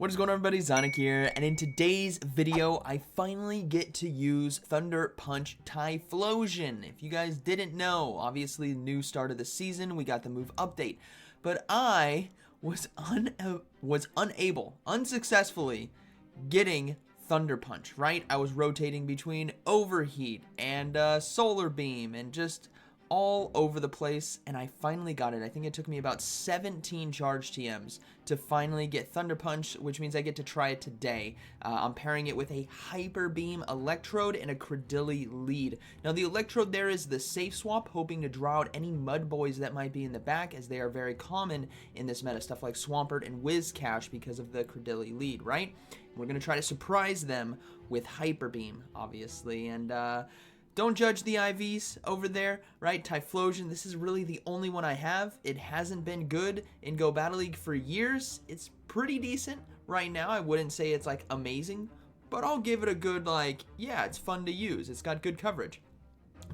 What is going on, everybody? ZyoniK here, and in today's video, I finally get to use Thunder Punch Typhlosion. If you guys didn't know, obviously new start of the season, we got the move update, but I was unsuccessfully getting Thunder Punch, right? I was rotating between Overheat and Solar Beam and just all over the place, and I finally got it. I think it took me about 17 charge TMs to finally get Thunder Punch, which means I get to try it today. I'm pairing it with a Hyper Beam Electrode and a Credilli lead. Now the Electrode there is the safe swap, hoping to draw out any Mud Boys that might be in the back, as they are very common in this meta, stuff like Swampert and Whiscash because of the Credilli lead, right? We're going to try to surprise them with Hyper Beam, obviously, and don't judge the IVs over there, right? Typhlosion, this is really the only one I have. It hasn't been good in Go Battle League for years. It's pretty decent right now. I wouldn't say it's like amazing, but I'll give it a good, like, yeah, it's fun to use. It's got good coverage.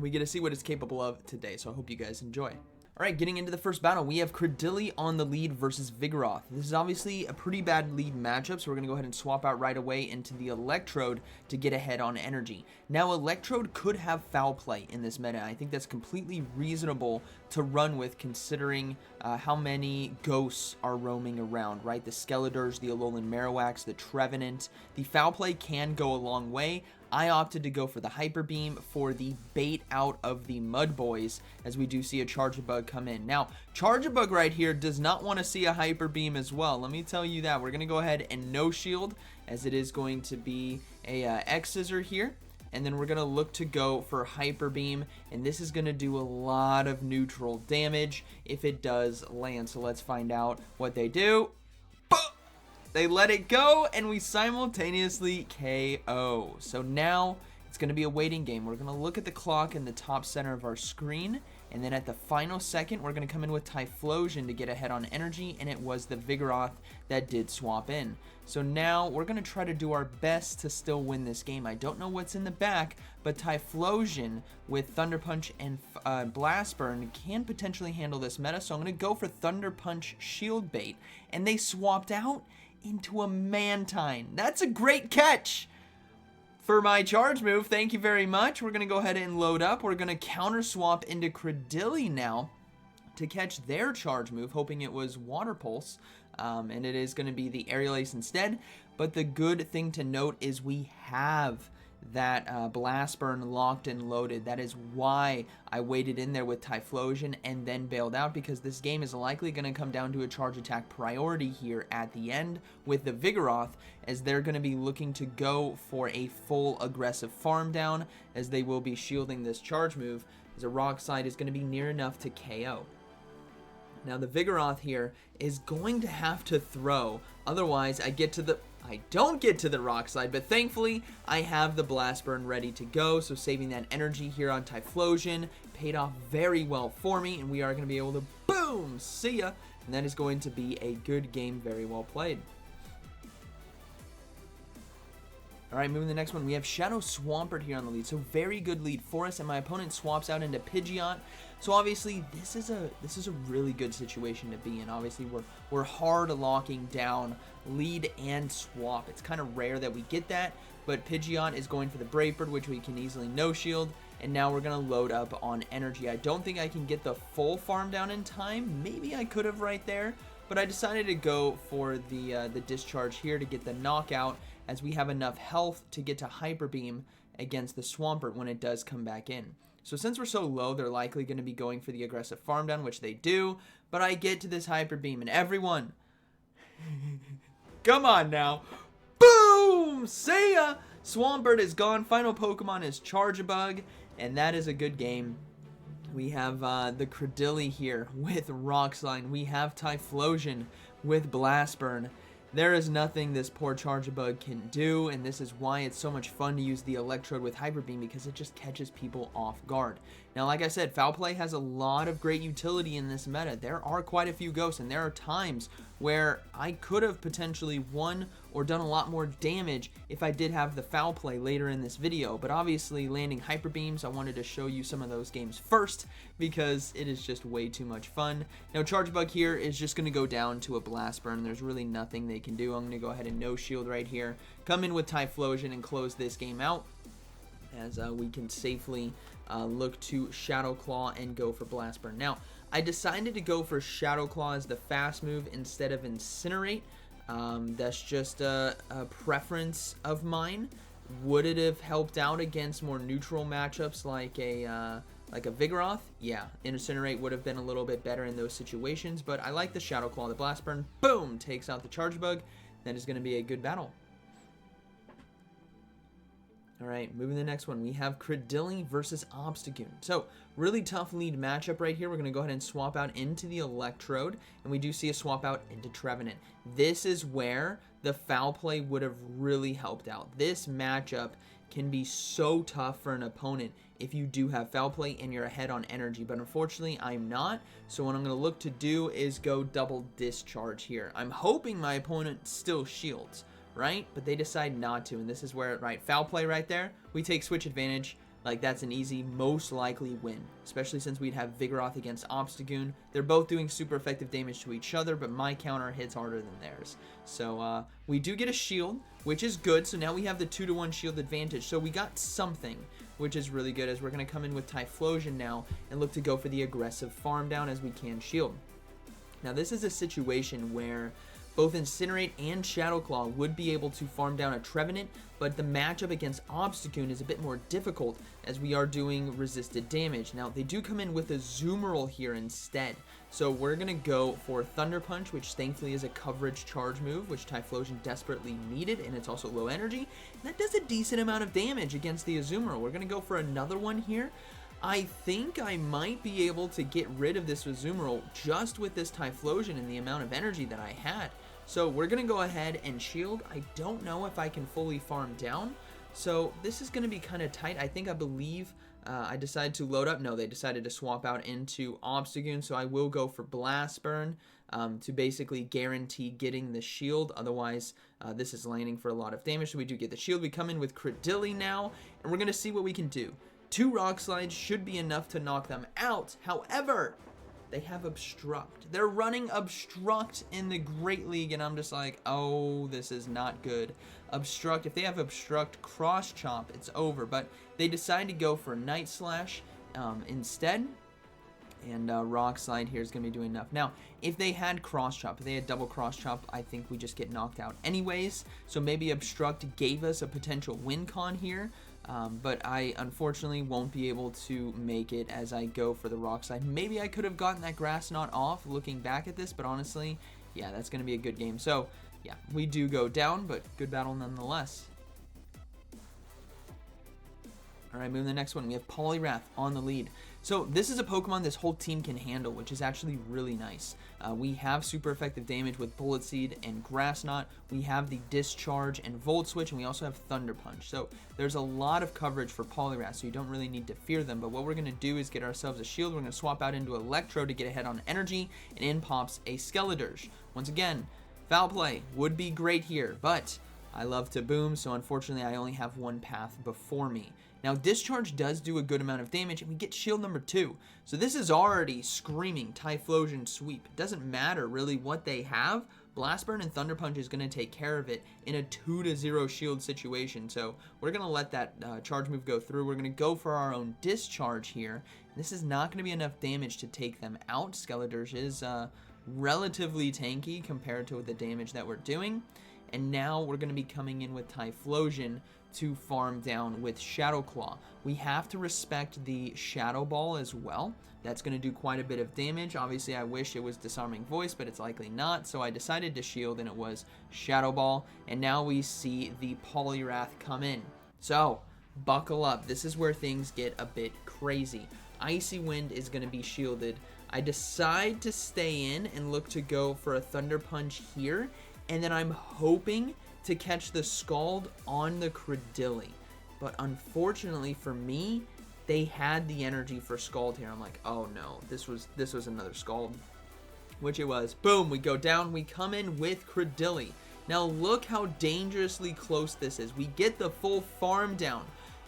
We get to see what it's capable of today, so I hope you guys enjoy. Alright, getting into the first battle, we have Credilli on the lead versus Vigoroth. This is obviously a pretty bad lead matchup, so we're going to go ahead and swap out right away into the Electrode to get ahead on energy. Now, Electrode could have foul play in this meta. I think that's completely reasonable to run with, considering how many ghosts are roaming around, right? The Skeletors, the Alolan Marowaks, the Trevenant. The foul play can go a long way. I opted to go for the Hyper Beam for the bait out of the Mud Boys, as we do see a Charjabug come in. Now, Charjabug right here does not want to see a Hyper Beam as well. Let me tell you that. We're going to go ahead and no shield, as it is going to be a X-Scissor here. And then we're going to look to go for Hyper Beam, and this is going to do a lot of neutral damage if it does land. So let's find out what they do. They let it go, and we simultaneously KO. So now it's going to be a waiting game. We're going to look at the clock in the top center of our screen, and then at the final second, we're going to come in with Typhlosion to get ahead on energy, and it was the Vigoroth that did swap in. So now we're going to try to do our best to still win this game. I don't know what's in the back, but Typhlosion with Thunder Punch and Blast Burn can potentially handle this meta, so I'm going to go for Thunder Punch Shield Bait, and they swapped out into a Mantine. That's a great catch for my charge move. Thank you very much. We're going to go ahead and load up. We're going to counter swap into Credilli now to catch their charge move, hoping it was Water Pulse, and it is going to be the Aerial Ace instead. But the good thing to note is we have that Blast Burn locked and loaded. That is why I waited in there with Typhlosion and then bailed out, because this game is likely going to come down to a charge attack priority here at the end with the Vigoroth, as they're going to be looking to go for a full aggressive farm down, as they will be shielding this charge move, as a Rock Slide is going to be near enough to KO. Now the Vigoroth here is going to have to throw, otherwise I don't get to the Rock Slide, but thankfully I have the Blast Burn ready to go, so saving that energy here on Typhlosion paid off very well for me, and we are going to be able to boom, see ya, and that is going to be a good game, very well played. Alright, moving to the next one, we have Shadow Swampert here on the lead, so very good lead for us, and my opponent swaps out into Pidgeot. So obviously this is a really good situation to be in. Obviously we're hard locking down lead and swap. It's kind of rare that we get that, but Pidgeot is going for the Brave Bird, which we can easily no shield, and now we're going to load up on energy. I don't think I can get the full farm down in time. Maybe I could have right there, but I decided to go for the discharge here to get the knockout, as we have enough health to get to Hyper Beam against the Swampert when it does come back in. So since we're so low, they're likely going to be going for the aggressive farm down, which they do, but I get to this Hyper Beam, and everyone, come on now, boom, see ya! Swampert is gone, final Pokemon is Charjabug, and that is a good game. We have the Credilli here with Rock Slide. We have Typhlosion with Blast Burn. There is nothing this poor Charjabug can do, and this is why it's so much fun to use the Electrode with Hyper Beam, because it just catches people off guard. Now, like I said, Foul Play has a lot of great utility in this meta. There are quite a few ghosts, and there are times where I could have potentially won or done a lot more damage if I did have the foul play later in this video. But obviously landing hyper beams, I wanted to show you some of those games first because it is just way too much fun. Now Charge Bug here is just going to go down to a Blast Burn. There's really nothing they can do. I'm going to go ahead and no shield right here, come in with Typhlosion and close this game out, as we can safely look to Shadow Claw and go for Blast Burn. Now, I decided to go for Shadow Claw as the fast move instead of Incinerate. That's just a preference of mine. Would it have helped out against more neutral matchups like a Vigoroth? Yeah, Incinerate would have been a little bit better in those situations, but I like the Shadow Claw. The Blast Burn, boom, takes out the Charge Bug. That is going to be a good battle. Alright, moving to the next one, we have Credilli versus Obstagoon. So, really tough lead matchup right here. We're going to go ahead and swap out into the Electrode, and we do see a swap out into Trevenant. This is where the foul play would have really helped out. This matchup can be so tough for an opponent if you do have foul play and you're ahead on energy, but unfortunately I'm not. So what I'm going to look to do is go double discharge here. I'm hoping my opponent still shields, right? But they decide not to, and this is where, right, foul play right there, we take switch advantage. Like, that's an easy, most likely win, especially since we'd have Vigoroth against Obstagoon. They're both doing super effective damage to each other, but my counter hits harder than theirs. So we do get a shield, which is good. So now we have the 2-to-1 shield advantage. So we got something, which is really good, as we're going to come in with Typhlosion now and look to go for the aggressive farm down as we can shield. Now this is a situation where both Incinerate and Shadow Claw would be able to farm down a Trevenant, but the matchup against Obstagoon is a bit more difficult as we are doing resisted damage. Now, they do come in with a Zoomerl here instead, so we're going to go for Thunder Punch, which thankfully is a coverage charge move, which Typhlosion desperately needed, and it's also low energy. And that does a decent amount of damage against the Azumarill. We're going to go for another one here. I think I might be able to get rid of this Azumarill just with this Typhlosion and the amount of energy that I had. So we're going to go ahead and shield. I don't know if I can fully farm down. So this is going to be kind of tight. I believe I decided to load up. No, they decided to swap out into Obstagoon. So I will go for Blast Burn to basically guarantee getting the shield. Otherwise, this is landing for a lot of damage. So we do get the shield. We come in with Credilli now, and we're going to see what we can do. 2 Rock Slides should be enough to knock them out. However, they have Obstruct. They're running Obstruct in the Great League, and I'm just like, oh, this is not good. Obstruct, if they have Obstruct Cross Chomp, it's over. But they decide to go for Night Slash instead, and Rock Slide here is going to be doing enough. Now, if they had Cross Chomp, if they had double Cross Chomp, I think we just get knocked out anyways. So maybe Obstruct gave us a potential win con here. But I unfortunately won't be able to make it as I go for the Rock Slide. Maybe I could have gotten that Grass Knot off looking back at this, but honestly, yeah, that's going to be a good game. So, yeah, we do go down, but good battle nonetheless. Alright, moving to the next one. We have Poliwrath on the lead. So this is a Pokemon this whole team can handle, which is actually really nice. We have super effective damage with Bullet Seed and Grass Knot. We have the Discharge and Volt Switch, and we also have Thunder Punch. So there's a lot of coverage for Poliwrath, so you don't really need to fear them. But what we're going to do is get ourselves a shield. We're going to swap out into Electro to get ahead on energy, and in pops a Skeledirge. Once again, Foul Play would be great here, but I love to boom, so unfortunately I only have one path before me. Now, Discharge does do a good amount of damage, and we get shield number 2. So this is already screaming Typhlosion sweep. It doesn't matter really what they have. Blast Burn and Thunder Punch is going to take care of it in a 2-0 shield situation. So we're going to let that charge move go through. We're going to go for our own Discharge here. This is not going to be enough damage to take them out. Skeledirge is relatively tanky compared to the damage that we're doing. And now we're going to be coming in with Typhlosion to farm down with Shadow Claw. We have to respect the Shadow Ball as well. That's going to do quite a bit of damage. Obviously, I wish it was Disarming Voice, but it's likely not. So I decided to shield, and it was Shadow Ball. And now we see the Poliwrath come in. So buckle up. This is where things get a bit crazy. Icy Wind is going to be shielded. I decide to stay in and look to go for a Thunder Punch here. And then I'm hoping to catch the Scald on the Credilli. But unfortunately for me, they had the energy for Scald here. I'm like, oh no, this was another Scald. which it was. Boom, we go down, we come in with Credilli. Now look how dangerously close this is. We get the full farm down.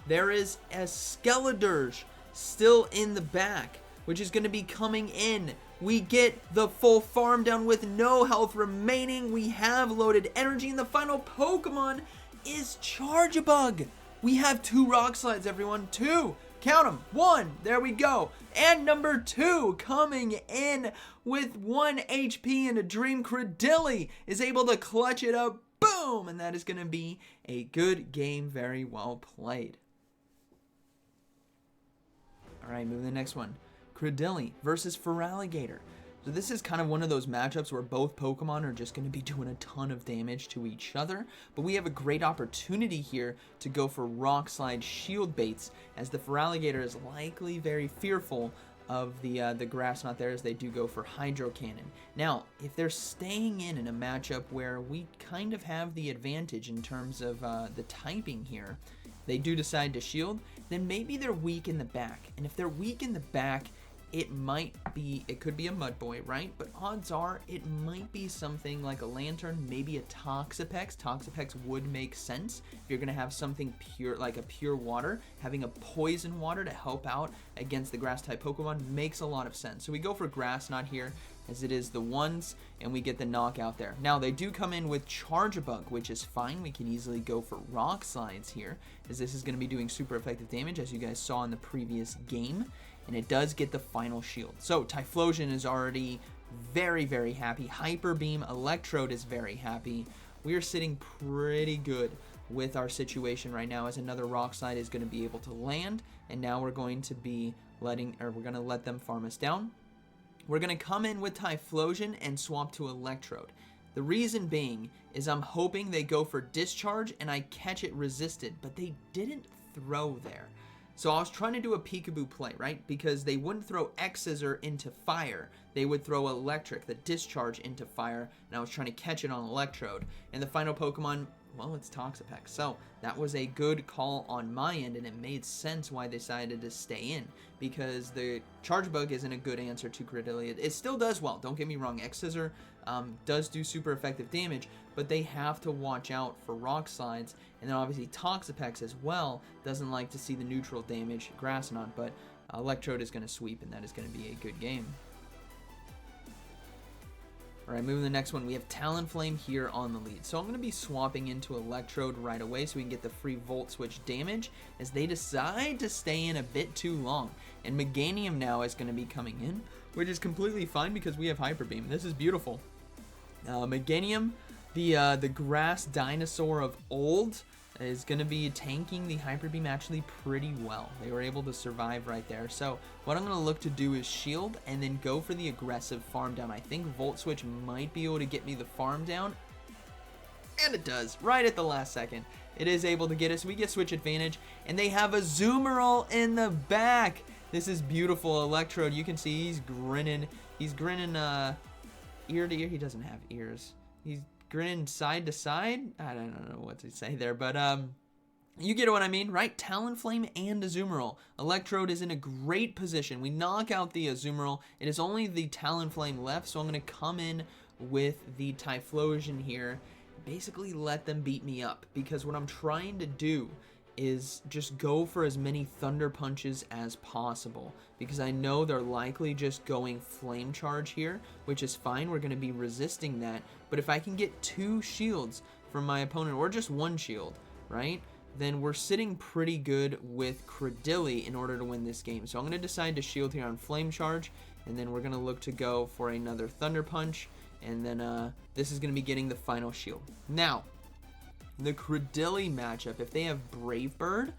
There is a Skeledirge still in the back, which is going to be coming in. We get the full farm down with no health remaining. We have loaded energy, and the final Pokemon is Charjabug. We have 2 Rock Slides, everyone. 2. Count them. 1. There we go. And number 2 coming in with 1 HP and a Dream. Credilli is able to clutch it up. Boom! And that is going to be a good game. Very well played. All right, moving to the next one. Credilli versus Feraligatr. So this is kind of one of those matchups where both Pokemon are just going to be doing a ton of damage to each other, but we have a great opportunity here to go for Rock Slide Shield baits, as the Feraligatr is likely very fearful of the grass not there, as they do go for Hydro Cannon. Now, if they're staying in a matchup where we kind of have the advantage in terms of the typing here, they do decide to shield, then maybe they're weak in the back. And if they're weak in the back, it could be a Mudboy, right? But odds are it might be something like a Lantern, maybe a Toxapex. Toxapex would make sense. If you're going to have something pure, like a pure water, having a poison water to help out against the grass type Pokemon makes a lot of sense. So we go for Grass Knot here, as it is the ones, and we get the knockout there. Now they do come in with Charjabug, which is fine. We can easily go for Rock Slides here, as this is going to be doing super effective damage, as you guys saw in the previous game. And it does get the final shield. So Typhlosion is already very, very happy. Hyper Beam, Electrode is very happy. We are sitting pretty good with our situation right now, as another Rock Slide is going to be able to land. And now we're going to be we're going to let them farm us down. We're going to come in with Typhlosion and swap to Electrode. The reason being is I'm hoping they go for Discharge and I catch it resisted, but they didn't throw there. So I was trying to do a peekaboo play, right? Because they wouldn't throw X-Scissor into fire. They would throw Electric, the Discharge, into fire. And I was trying to catch it on Electrode. And the final Pokemon, well, it's Toxapex. So that was a good call on my end, and it made sense why they decided to stay in. Because the Charjabug isn't a good answer to Credilli. It still does well, don't get me wrong. X-Scissor does do super effective damage, but they have to watch out for Rock Slides. And then obviously Toxapex as well doesn't like to see the neutral damage, Grass Knot, but Electrode is going to sweep, and that is going to be a good game. Alright, moving to the next one, we have Talonflame here on the lead. So I'm going to be swapping into Electrode right away so we can get the free Volt Switch damage, as they decide to stay in a bit too long. And Meganium now is going to be coming in, which is completely fine because we have Hyper Beam. This is beautiful. Meganium, the grass dinosaur of old, is going to be tanking the Hyper Beam actually pretty well. They were able to survive right there. So what I'm going to look to do is shield and then go for the aggressive farm down. I think Volt Switch might be able to get me the farm down. And it does, right at the last second. It is able to get us. We get switch advantage, and they have a Zoomerl in the back. This is beautiful. Electrode, you can see he's grinning. He's grinning ear to ear. He doesn't have ears. He's grinning side to side. I don't know what to say there, but you get what I mean, right? Talonflame and Azumarill. Electrode is in a great position. We knock out the Azumarill. It is only the Talonflame left, so I'm going to come in with the Typhlosion here. Basically let them beat me up, because what I'm trying to do is just go for as many Thunder Punches as possible, because I know they're likely just going Flame Charge here, which is fine. We're going to be resisting that, but if I can get 2 shields from my opponent, or just 1 shield, right, then we're sitting pretty good with Credilli in order to win this game. So I'm going to decide to shield here on Flame Charge, and then we're going to look to go for another Thunder Punch, and then this is going to be getting the final shield. Now, the Credilli matchup, if they have Brave Bird,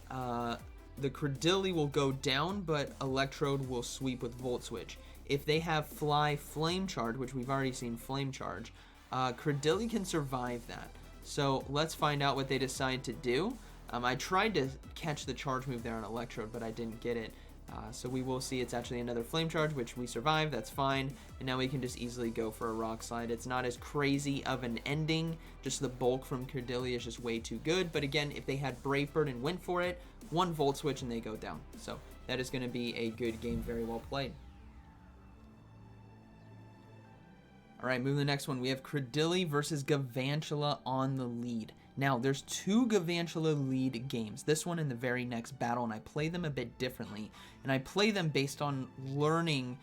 the Credilli will go down, but Electrode will sweep with Volt Switch. If they have Fly Flame Charge, which we've already seen Flame Charge, Credilli can survive that. So let's find out what they decide to do. I tried to catch the charge move there on Electrode, but I didn't get it. So we will see it's actually another Flame Charge, which we survived. That's fine. And now we can just easily go for a Rock Slide. It's not as crazy of an ending. Just the bulk from Credilli is just way too good. But again, if they had Brave Bird and went for it, 1 Volt Switch and they go down. So that is going to be a good game, very well played. All right, moving to the next one. We have Credilli versus Galvantula on the lead. Now, there's 2 Galvantula lead games, this one and the very next battle, and I play them a bit differently. And I play them based on learning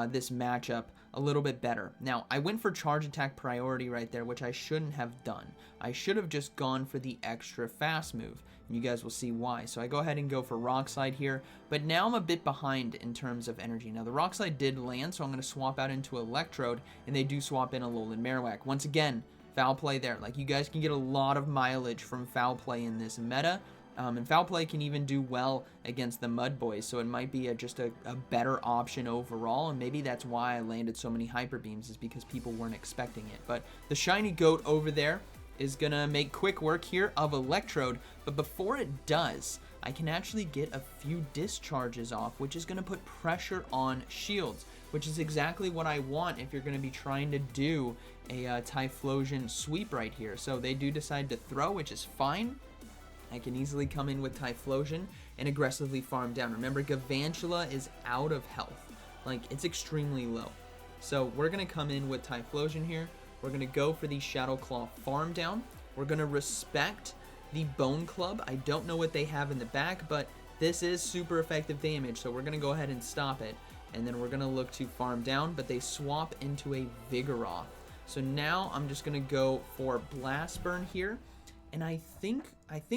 this matchup a little bit better. Now, I went for charge attack priority right there, which I shouldn't have done. I should have just gone for the extra fast move, and you guys will see why. So I go ahead and go for Rock Slide here, but now I'm a bit behind in terms of energy. Now, the Rock Slide did land, so I'm going to swap out into Electrode, and they do swap in a Alolan Marowak. Once again, foul play there. Like, you guys can get a lot of mileage from foul play in this meta. And foul play can even do well against the Mud Boys, so it might be just a better option overall, and maybe that's why I landed so many Hyper Beams, is because people weren't expecting it. But the shiny goat over there is going to make quick work here of Electrode, but before it does, I can actually get a few discharges off, which is going to put pressure on shields, which is exactly what I want if you're going to be trying to do a Typhlosion sweep right here. So they do decide to throw, which is fine. I can easily come in with Typhlosion and aggressively farm down. Remember, Galvantula is out of health. Like, it's extremely low. So we're going to come in with Typhlosion here. We're going to go for the Shadow Claw farm down. We're going to respect the Bone Club. I don't know what they have in the back, but this is super effective damage, so we're going to go ahead and stop it. And then we're going to look to farm down, but they swap into a Vigoroth. So now I'm just going to go for Blast Burn here. And I think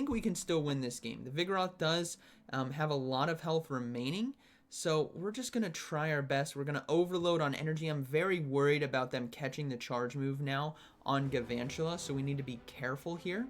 we can still win this game. The Vigoroth does have a lot of health remaining, so we're just going to try our best. We're going to overload on energy. I'm very worried about them catching the charge move now on Galvantula, so we need to be careful here.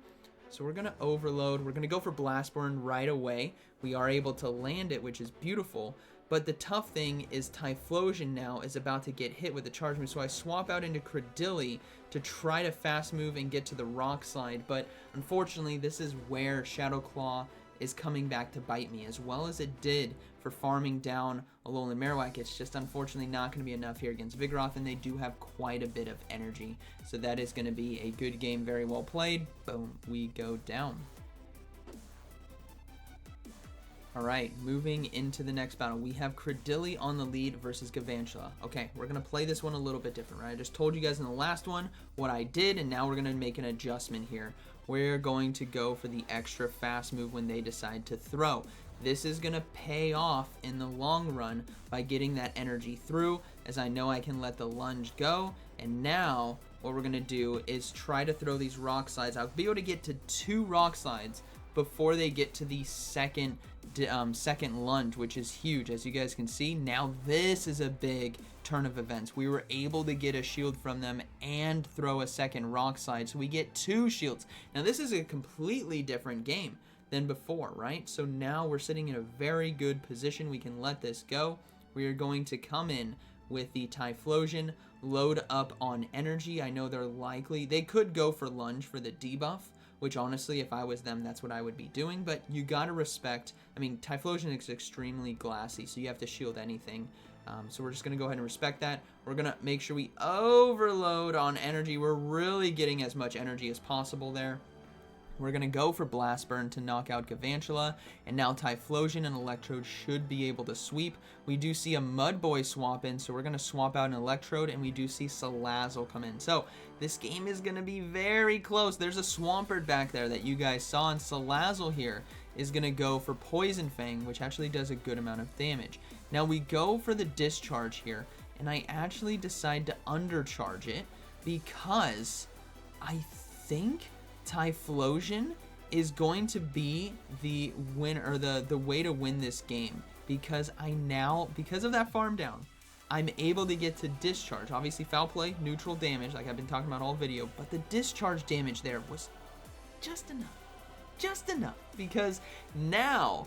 So we're going to overload. We're going to go for Blast Burn right away. We are able to land it, which is beautiful. But the tough thing is Typhlosion now is about to get hit with the charge move, so I swap out into Credilli to try to fast move and get to the Rock Slide. But unfortunately, this is where Shadow Claw is coming back to bite me, as well as it did for farming down Alolan Marowak. It's just unfortunately not going to be enough here against Vigoroth, and they do have quite a bit of energy. So that is going to be a good game, very well played. Boom, we go down. Alright, moving into the next battle, we have Credilli on the lead versus Galvantula. Okay, we're going to play this one a little bit different, right? I just told you guys in the last one what I did, and now we're going to make an adjustment here. We're going to go for the extra fast move when they decide to throw. This is going to pay off in the long run by getting that energy through, as I know I can let the lunge go. And now what we're going to do is try to throw these Rock Slides. I'll be able to get to 2 Rock Slides before they get to the second lunge, which is huge. As you guys can see, now this is a big turn of events. We were able to get a shield from them and throw a second Rock Slide, so we get 2 shields. Now this is a completely different game than before, right? So now we're sitting in a very good position. We can let this go. We are going to come in with the Typhlosion, load up on energy. I know they could go for lunge for the debuff, which honestly, if I was them, that's what I would be doing. But you gotta respect, I mean, Typhlosion is extremely glassy, so you have to shield anything. So we're just gonna go ahead and respect that. We're gonna make sure we overload on energy. We're really getting as much energy as possible there. We're going to go for Blast Burn to knock out Galvantula, and now Typhlosion and Electrode should be able to sweep. We do see a Mud Boy swap in, so we're going to swap out an Electrode, and we do see Salazzle come in. So this game is going to be very close. There's a Swampert back there that you guys saw, and Salazzle here is going to go for Poison Fang, which actually does a good amount of damage. Now we go for the Discharge here, and I actually decide to undercharge it because I think Typhlosion is going to be the winner, or the way to win this game, because because of that farm down, I'm able to get to discharge. Obviously foul play, neutral damage, like I've been talking about all video, but the discharge damage there was just enough, because now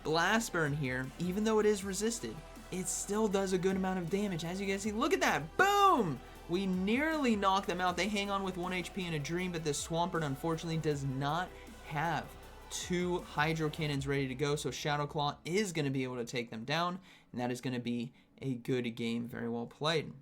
Blast Burn here, even though it is resisted, it still does a good amount of damage. As you guys see, look at that, boom! We nearly knock them out. They hang on with 1 HP and a Dream, but this Swampert unfortunately does not have 2 Hydro Cannons ready to go, so Shadow Claw is going to be able to take them down, and that is going to be a good game. Very well played.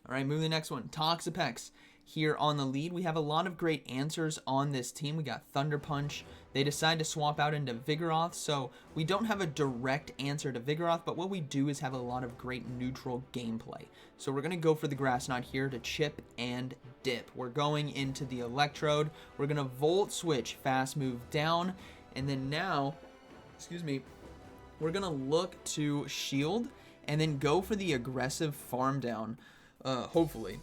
Alright, moving to the next one. Toxapex here on the lead. We have a lot of great answers on this team. We got Thunder Punch. They decide to swap out into Vigoroth, so we don't have a direct answer to Vigoroth, but what we do is have a lot of great neutral gameplay. So we're going to go for the Grass Knot here to chip and dip. We're going into the Electrode. We're going to Volt Switch, fast move down, and then now, we're going to look to shield and then go for the aggressive farm down, hopefully.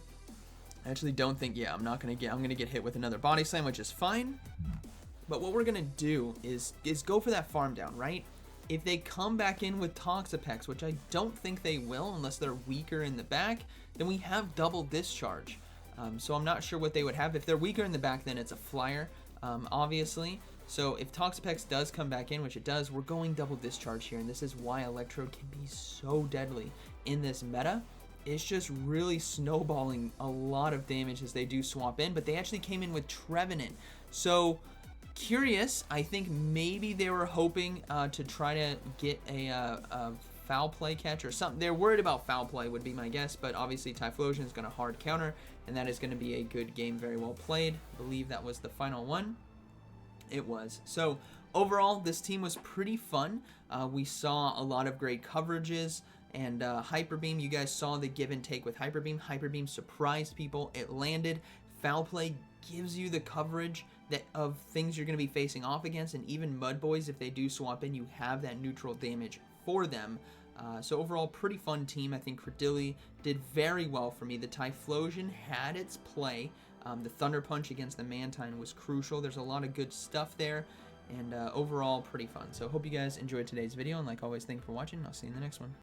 I actually don't think, yeah, I'm going to get hit with another Body Slam, which is fine. But what we're going to do is go for that farm down, right? If they come back in with Toxapex, which I don't think they will unless they're weaker in the back, then we have double discharge. So I'm not sure what they would have. If they're weaker in the back, then it's a flyer, obviously. So if Toxapex does come back in, which it does, we're going double discharge here. And this is why Electrode can be so deadly in this meta. It's just really snowballing a lot of damage as they do swap in, but they actually came in with Trevenant. So curious, I think maybe they were hoping to try to get a foul play catch or something. They're worried about foul play would be my guess, but obviously Typhlosion is going to hard counter, and that is going to be a good game, very well played. I believe that was the final one. It was. So overall, this team was pretty fun. We saw a lot of great coverages. And Hyper Beam, you guys saw the give and take with Hyper Beam. Hyper Beam surprised people. It landed. Foul Play gives you the coverage of things you're going to be facing off against. And even Mud Boys, if they do swap in, you have that neutral damage for them. So overall, pretty fun team. I think Credilli did very well for me. The Typhlosion had its play. The Thunder Punch against the Mantine was crucial. There's a lot of good stuff there. And overall, pretty fun. So hope you guys enjoyed today's video. And like always, thank you for watching. I'll see you in the next one.